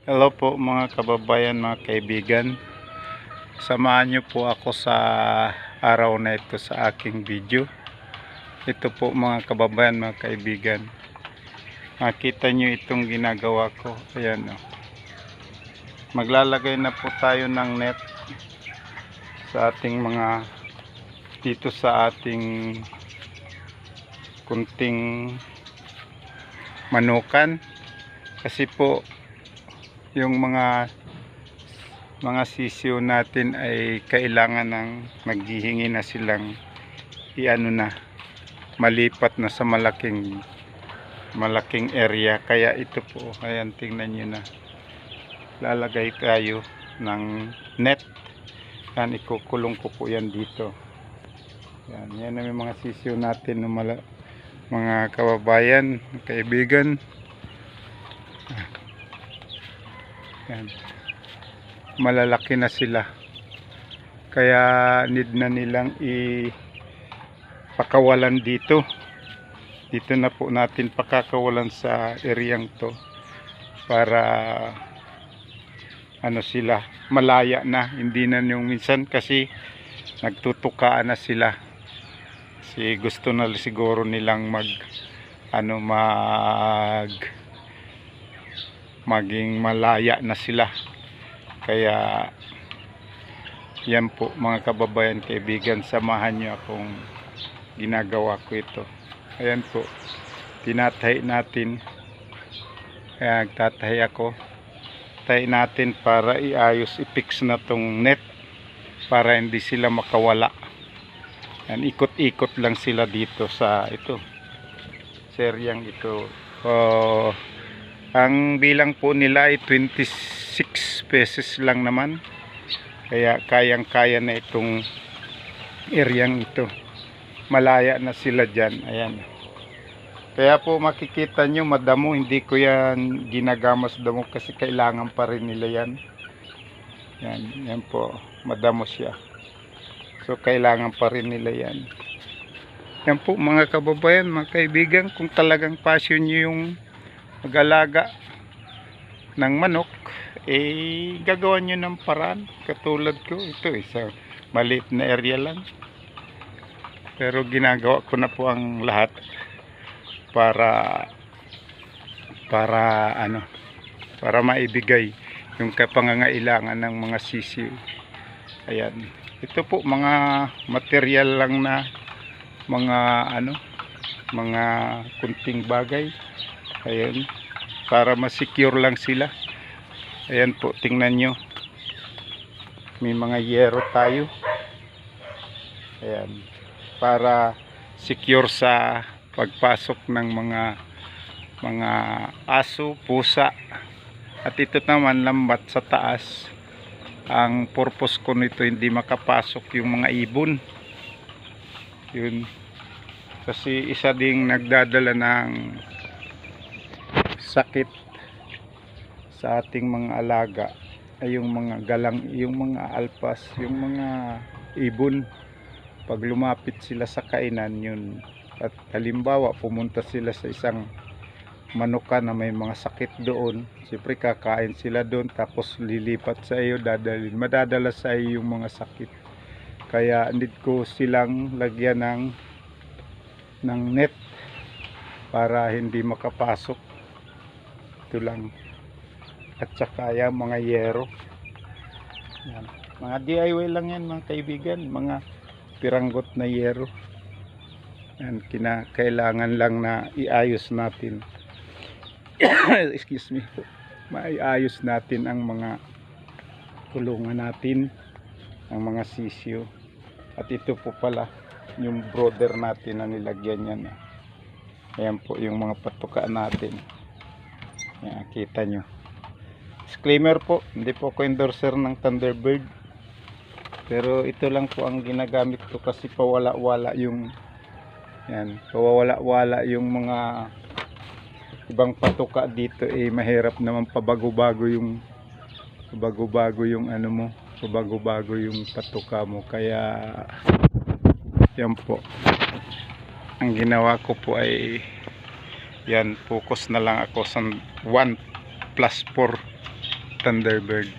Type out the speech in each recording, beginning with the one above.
Hello po mga kababayan, mga kaibigan. Samahan niyo po ako sa araw na ito sa aking video. Ito po mga kababayan, mga kaibigan. Makita niyo itong ginagawa ko. Ayan o. Maglalagay na po tayo ng net sa ating mga dito sa ating kunting manukan. Kasi po yung mga sisiw natin ay kailangan ng maghihingi na silang malipat na sa malaking area. Kaya ito po, ayan, tingnan nyo na, lalagay tayo ng net. Yan, ikukulong ko po yan dito. Yan na yung mga sisiw natin, mga kababayan, kaibigan. Yan. Malalaki na sila, kaya need na nilang ipakawalan dito na po natin pakakawalan sa ereyang to para sila malaya na, hindi na yung minsan kasi nagtutukaan na sila kasi gusto na siguro nilang maging malaya na sila. Kaya yan po mga kababayan, kaibigan, samahan nyo akong ginagawa ko ito. Ayan po, tinatahi natin. Kaya nagtatahi ako, tahi natin para iayos, i-fix na tong net para hindi sila makawala. Yan, ikot-ikot lang sila dito sa seryang ito. Ang bilang po nila ay 26 pesos lang naman. Kaya kayang-kaya na itong eryang ito. Malaya na sila dyan. Ayan. Kaya po makikita nyo madamo. Hindi ko yan ginagamas damo kasi kailangan pa rin nila yan. Yan po. Madamo siya. So kailangan pa rin nila yan. Yan po mga kababayan, mga kaibigan. Kung talagang passion nyo yung mag-alaga ng manok, gagawa nyo ng paraan katulad ko. Ito isa maliit na area lang, pero ginagawa ko na po ang lahat para maibigay yung kapangangailangan ng mga sisiw. Ayan, ito po mga material lang na mga kunting bagay. Ayan, para ma-secure lang sila. Ayan po, tingnan nyo, may mga yero tayo. Ayan, para secure sa pagpasok ng mga aso, pusa. At ito naman lambat sa taas. Ang purpose ko nito, hindi makapasok yung mga ibon. Yun, kasi isa ding nagdadala ng sakit sa ating mga alaga ay yung mga galang, yung mga alpas, yung mga ibon. Pag lumapit sila sa kainan yun, at halimbawa pumunta sila sa isang manuka na may mga sakit doon, siyempre kakain sila doon, tapos lilipat sa iyo, madadala sa iyo yung mga sakit. Kaya need ko silang lagyan ng net para hindi makapasok. Ito lang. At saka yung mga yero. Yan. Mga DIY lang yan mga kaibigan. Mga piranggot na yero. Yan. Kailangan lang na iayos natin. Excuse me. Maiayos natin ang mga kulungan natin. Ang mga sisiyo. At ito po pala yung brother natin na nilagyan yan. Ayan po yung mga patukaan natin. Yan, kita nyo. Disclaimer po, hindi po ako endorser ng Thunderbird, pero ito lang po ang ginagamit ko kasi pawala-wala yung mga ibang patuka dito. Mahirap naman pabago-bago yung patuka mo. Kaya yan po ang ginawa ko po, ay yan, focus na lang ako sa 1+4 Thunderbird.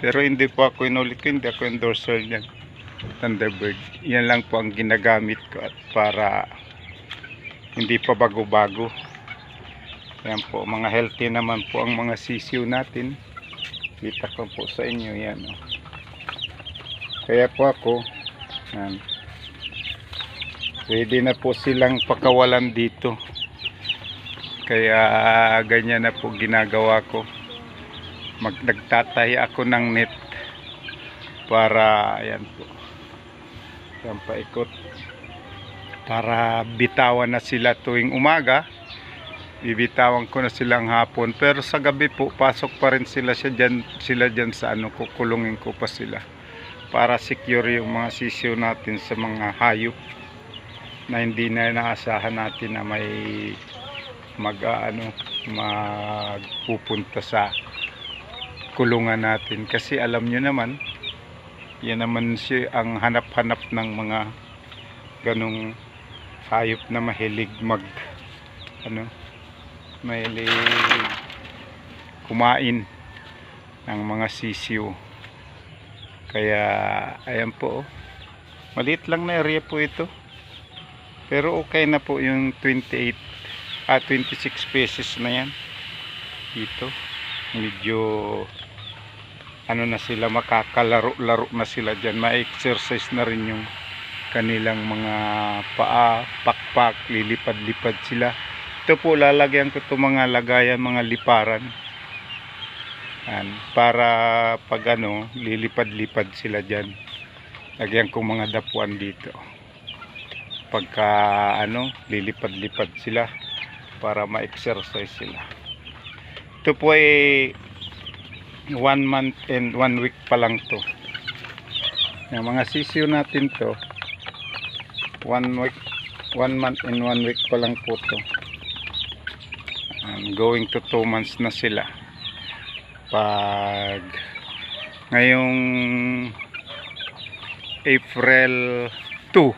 Pero hindi po ako inulit ko, hindi ako endorser niyan. Thunderbird. Yan lang po ang ginagamit ko at para hindi pa bago-bago. Yan po, mga healthy naman po ang mga sisiw natin. Kita ko po sa inyo yan. Oh. Kaya po ako, yan. Pwede na po silang pakawalan dito. Kaya ganyan na po ginagawa ko. Nagtatahi ako ng net para ayan po. Yan paikot. Para bitawan na sila tuwing umaga. Bibitawan ko na silang hapon. Pero sa gabi po, pasok pa rin sila dyan sa ano, kukulungin ko pa sila. Para secure yung mga sisiw natin sa mga hayop na hindi na inaasahan natin na may magpupunta sa kulungan natin. Kasi alam nyo naman, yan naman siya ang hanap-hanap ng mga ganong hayop na mahilig mahilig kumain ng mga sisiw. Kaya ayan po, maliit lang na area po ito, pero okay na po yung 26 pesos na yan dito. Medyo ano na sila, makakalaro-laro na sila dyan, ma-exercise na rin yung kanilang mga paa, pakpak, lilipad-lipad sila. Ito po, lalagyan ko ito mga lagayan, mga liparan. Para pag lilipad-lipad sila dyan. Lagyan ko mga dapuan dito. Pagka lilipad-lipad sila para ma-exercise sila. Ito po ay 1 month and 1 week pa lang to. Yung mga sisiw natin to, 1 month and 1 week pa lang po to. Going to 2 months na sila. Pag ngayong April 2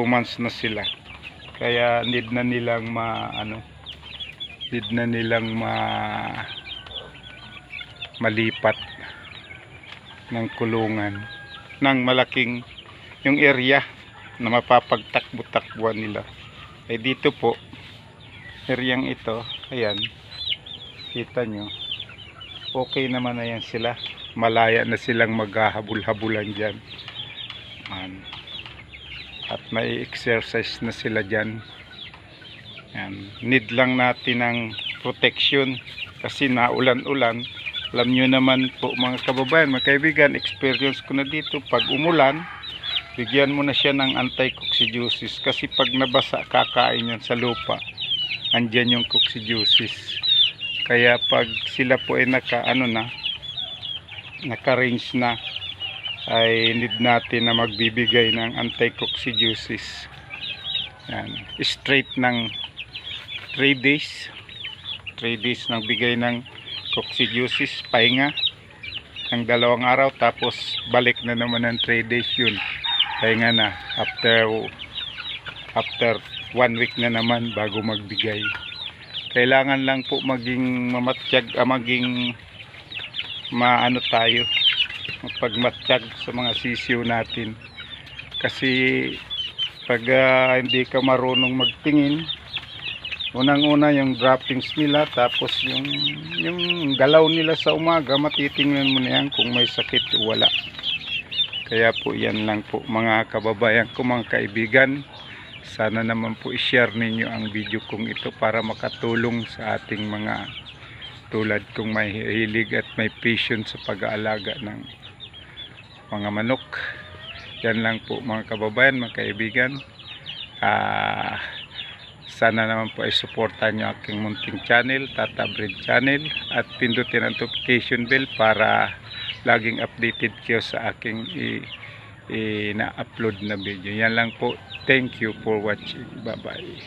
months na sila. Kaya need na nilang malipat ng kulungan ng malaking yung area na mapapagtakbo-takbuhan nila. Eh dito po, areang ito, ayan, kita nyo, okay naman na yan sila. Malaya na silang maghahabol-habulan dyan. At may exercise na sila dyan. Yan. Need lang natin ng protection kasi naulan-ulan. Alam nyo naman po mga kababayan, mga kaibigan, experience ko na dito, pag umulan, bigyan mo na siya ng anti-coccidiosis kasi pag nabasa, kakain yan sa lupa, andyan yung coccidiosis. Kaya pag sila po ay naka-range na, ay need natin na magbibigay ng anti-coccidiosis. Yan. Straight ng 3 days. 3 days nang bigay ng coccidiosis, pahinga ng 2 araw, tapos balik na naman ng 3 days yun. Pahinga na. After 1 week na naman bago magbigay. Kailangan lang po maging mamatsyag, maging tayo, pagmatsyag sa mga sisiw natin. Kasi pag hindi ka marunong magtingin, unang-una yung droppings nila, tapos yung galaw nila sa umaga, matitingnan mo na yan kung may sakit o wala. Kaya po yan lang po mga kababayan ko, mga kaibigan. Sana naman po i-share ninyo ang video kong ito para makatulong sa ating mga tulad kong may hilig at may passion sa pag-aalaga ng mga manok. Yan lang po mga kababayan, mga kaibigan. Sana naman po ay supportan nyo aking munting channel, Tata Breed Channel, at pindutin ang notification bell para laging updated kayo sa aking na-upload na video. Yan lang po. Thank you for watching. Bye bye.